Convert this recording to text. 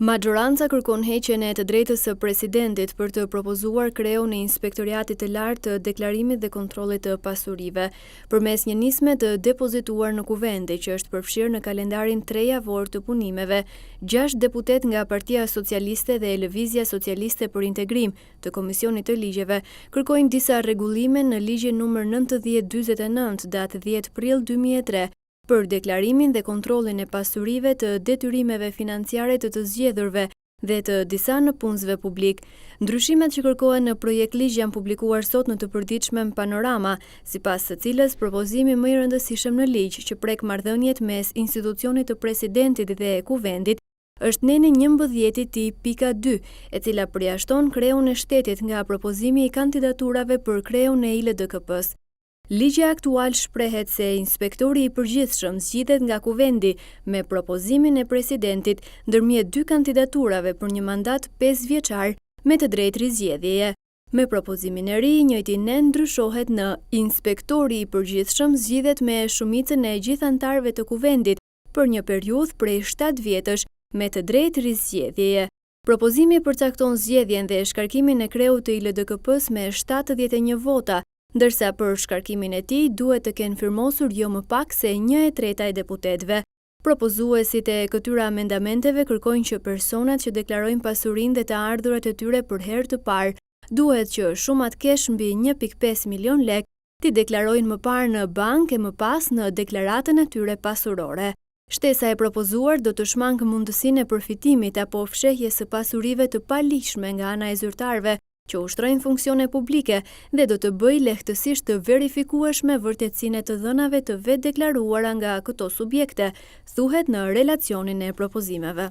Majoranca kërkon heqjen e të drejtës së presidentit për të propozuar kreun e Inspektoriatit të Lartë të Deklarimit dhe Kontrollit të Pasurive, përmes një nisme të depozituar në Kuvendi, që është përfshirë në kalendarin 3 javor të punimeve. 6 deputet nga Partia Socialiste dhe Lëvizja Socialiste për Integrim të Komisionit të Ligjeve kërkojnë disa rregullime në ligjin numër 9049 datë 10 prill 2003 për deklarimin dhe kontrollin e pasurive të detyrimeve financiare të zgjedhurve dhe të disa në punësve publik. Ndryshimet që kërkohen në projekt ligj janë publikuar sot në të përditshmen Panorama, sipas së cilës propozimi më i rëndësishëm në ligj që prek marrëdhëniet mes institucionit të presidentit dhe Kuvendit është neni 11.2, e cila përjashton kreun e shtetit nga propozimi i kandidaturave për kreun e ILDK-s. Ligji aktual shprehet se inspektori i përgjithshëm zgjidhet nga Kuvendi me propozimin e presidentit ndërmjet 2 kandidaturave për një mandat 5 vjeçar me të drejtë rizgjedhjeje. Me propozimin e ri, njëjti nen ndryshohet në inspektori i përgjithshëm zgjidhet me shumicën e gjithë anëtarëve të Kuvendit për një periudhë prej 7 vjetësh me të drejtë rizgjedhjeje. Propozimi përcakton zgjedhjen dhe shkarkimin e kreut të ILDK-s me 71 vota, ndërsa për shkarkimin e tij duhet të kenë firmosur jo më pak se 1/3 e deputetëve. Propozuesit e këtyre amendamenteve kërkojnë që personat që deklarojnë pasurinë dhe të ardhurat e tyre për herë të parë duhet që shumat kesh mbi 1.5 milion lek t'i deklarojnë më parë në bankë e më pas në deklaratën e tyre pasurore. Shtesa e propozuar do të shmangë mundësinë e përfitimit apo fshehjes së pasurive të paligjshme nga ana e zyrtarëve që ushtrojnë funksione publike dhe do të bëjë lehtësisht të verifikueshme vërtetësinë e të dhënave të vetë deklaruara nga këto subjekte, thuhet në relacionin e propozimeve.